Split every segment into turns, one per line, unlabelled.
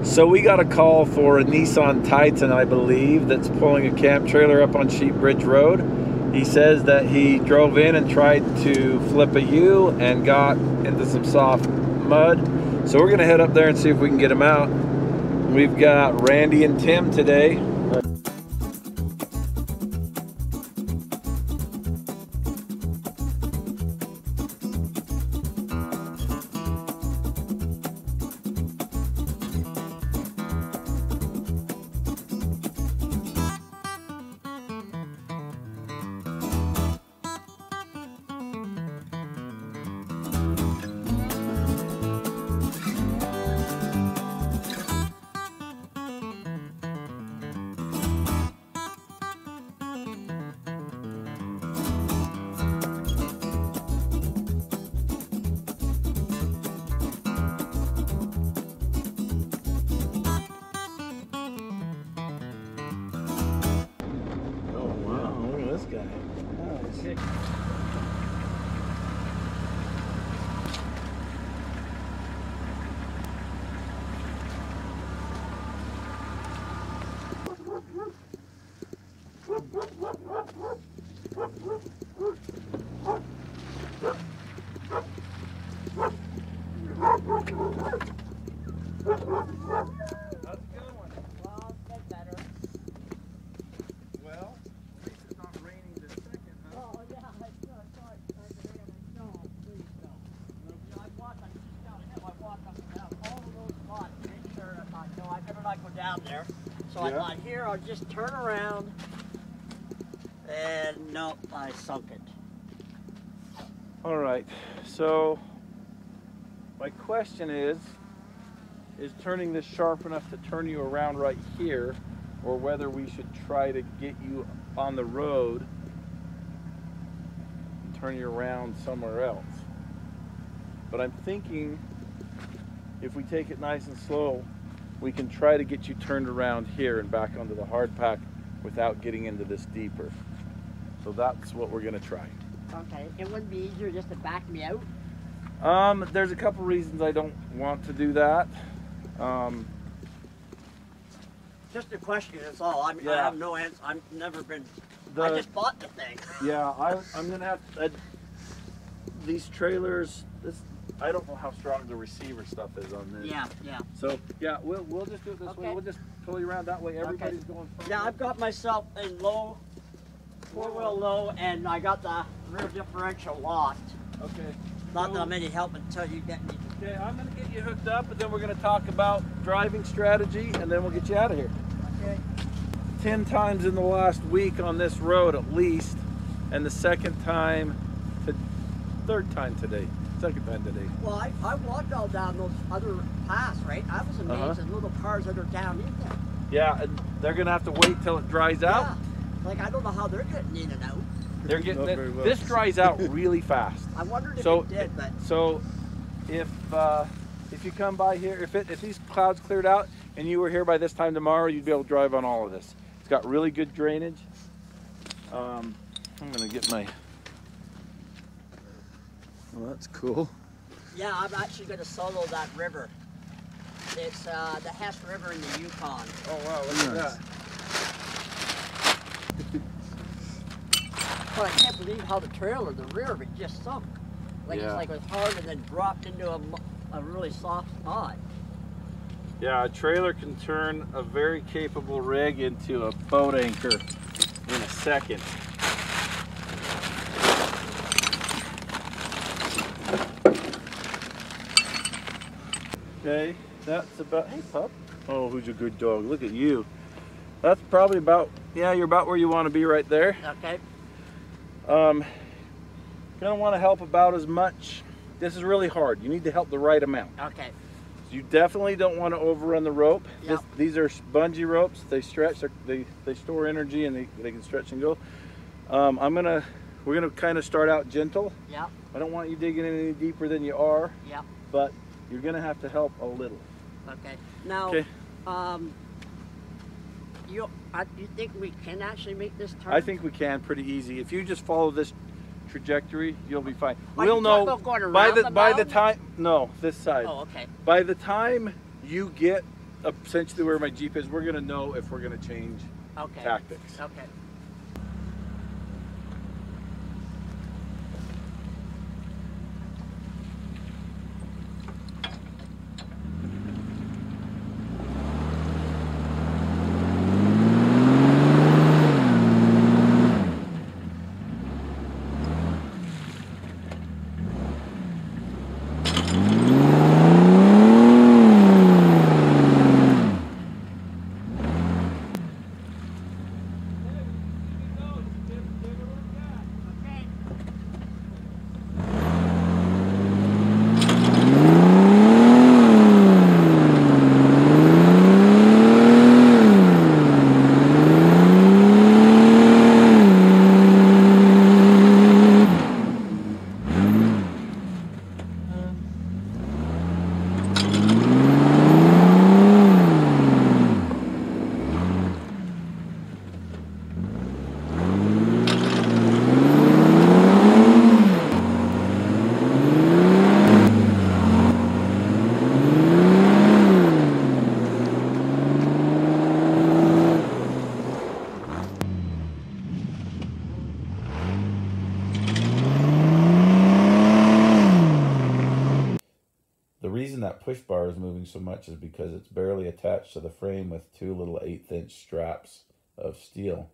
So we got a call for a Nissan Titan, I believe, that's pulling a camp trailer up on Sheep Bridge Road. He says that he drove in and tried to flip a U and got into some soft mud. So we're gonna head up there and see if we can get him out. We've got Randy and Tim today.
Down there, so I thought, here I'll just turn around, and no, I sunk it.
All right, so my question is turning this sharp enough to turn you around right here, or whether we should try to get you on the road and turn you around somewhere else. But I'm thinking if we take it nice and slow, we can try to get you turned around here and back onto the hard pack without getting into this deeper. So that's what we're gonna try.
Okay, it wouldn't be easier just to back me out?
There's a couple reasons I don't want to do that.
Just a question, that's all. I have no answer. I've never been, I just bought the thing.
Yeah, I'm gonna have to, these trailers, I don't know how strong the receiver stuff is on this.
Yeah, yeah.
So yeah, we'll just do it this way. We'll just pull you around that way. Everybody's going front.
Yeah, I've got myself in low, four-wheel low, and I got the rear differential locked.
Okay.
Not that I'm any help until you get me.
Okay, I'm gonna get you hooked up, and then we're gonna talk about driving strategy, and then we'll get you out of here.
Okay.
10 times in the last week on this road at least, and the third time today. Second time today.
Well, I walked all down those other paths, right? I was amazed at little cars that are down in there.
Yeah, and they're gonna have to wait till it dries out.
Yeah. Like, I don't know how they're getting in and out.
They're getting it. Well. This dries out really fast.
I wondered if it did, but
so if you come by here, if these clouds cleared out and you were here by this time tomorrow, you'd be able to drive on all of this. It's got really good drainage. I'm gonna get my. Well, that's cool.
Yeah, I'm actually going to solo that river. It's the Hess River in the Yukon.
Oh wow, look at that.
Well, I can't believe how the trailer, the rear of it just sunk. Like it's like it was hard and then dropped into a really soft spot.
Yeah, a trailer can turn a very capable rig into a boat anchor in a second. Okay, that's about, hey pup. Oh, who's a good dog? Look at you. That's probably about, yeah, you're about where you want to be right there.
Okay.
Gonna want to help about as much. This is really hard. You need to help the right amount.
Okay.
You definitely don't want to overrun the rope.
Yep.
These are bungee ropes. They stretch, they store energy, and they can stretch and go. We're gonna kind of start out gentle.
Yeah.
I don't want you digging in any deeper than you are.
Yeah.
But you're gonna have to help a little.
Okay. Now, you think we can actually make this turn?
I think we can pretty easy. If you just follow this trajectory, you'll be fine.
We'll know
by the time. No, this side.
Oh, okay.
By the time you get essentially where my Jeep is. We're gonna know if we're gonna change tactics.
Okay.
The reason that push bar is moving so much is because it's barely attached to the frame with two little 1/8" straps of steel.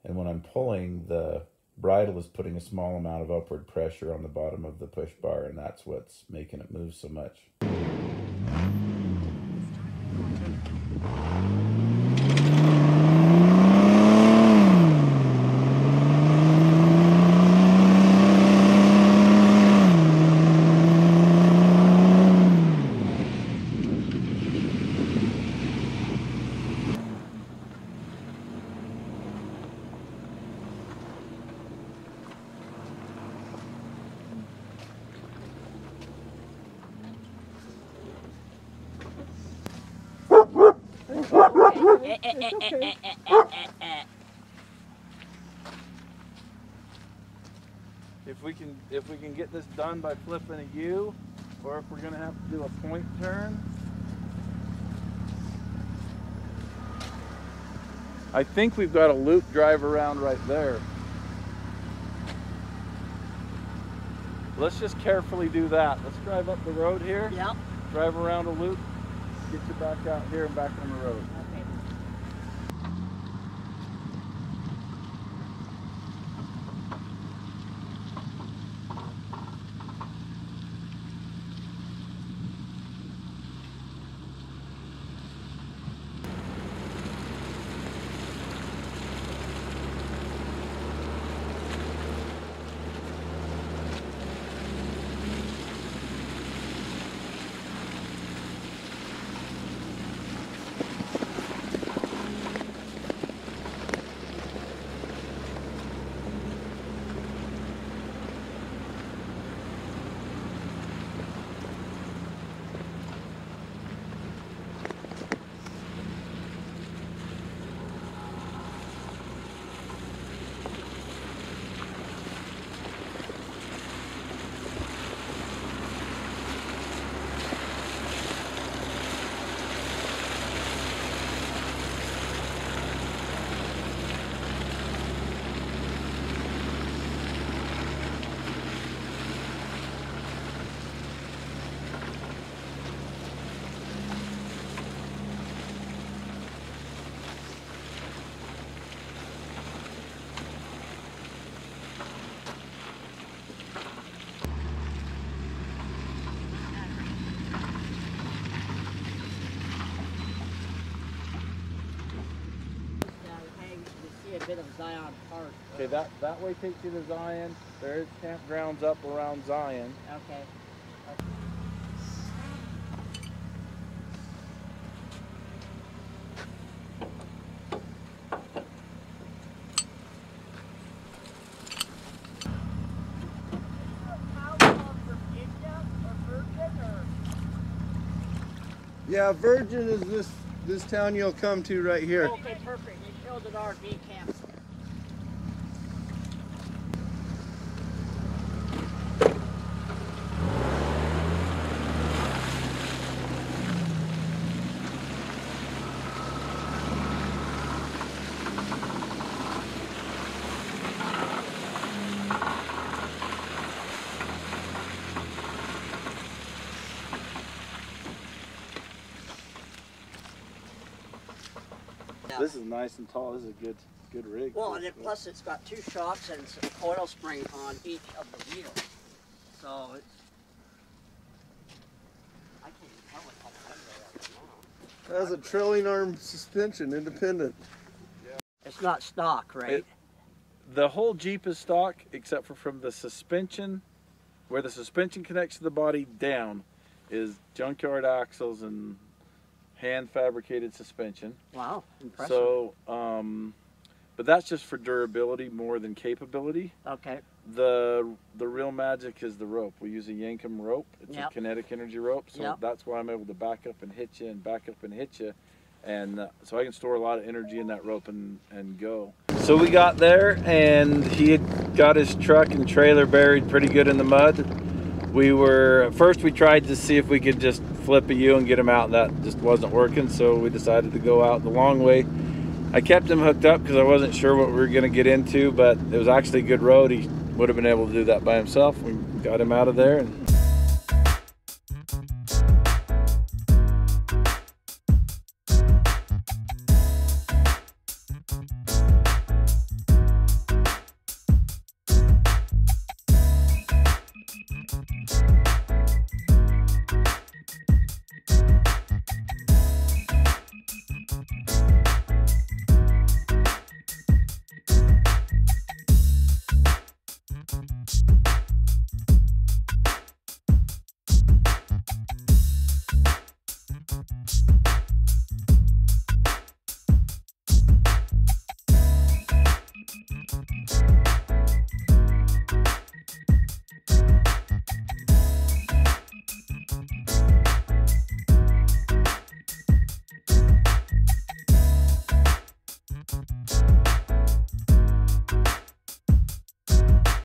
And when I'm pulling, the bridle is putting a small amount of upward pressure on the bottom of the push bar, and that's what's making it move so much. If we can get this done by flipping a U, or if we're gonna have to do a point turn. I think we've got a loop drive around right there. Let's just carefully do that. Let's drive up the road here.
Yep.
Drive around a loop, get you back out here and back on the road.
Okay. Bit of Zion Park.
Okay, that way takes you to Zion. There's campgrounds up around Zion.
Okay.
Yeah, Virgin is this town you'll come to right here.
Okay, perfect. It shows an RV camp. Yeah.
This is nice and tall. This is a good rig.
Well, and plus it's got 2 shocks and a coil spring on each of the wheels. So it's, I can't even tell what type of
It has a trailing arm suspension, independent.
it's not stock, right?
The whole Jeep is stock, except for from the suspension, where the suspension connects to the body down, is junkyard axles and hand fabricated suspension.
Wow, impressive.
So, but that's just for durability more than capability.
Okay.
The real magic is the rope. We use a Yankum rope. It's
Yep.
a kinetic energy rope, so
Yep.
that's why I'm able to back up and hit you and back up and hit you, and so I can store a lot of energy in that rope and go. So we got there, and he had got his truck and trailer buried pretty good in the mud. At first we tried to see if we could just flip a U and get him out, and that just wasn't working, so we decided to go out the long way. I kept him hooked up because I wasn't sure what we were going to get into, but it was actually a good road. He would have been able to do that by himself. We got him out of there, and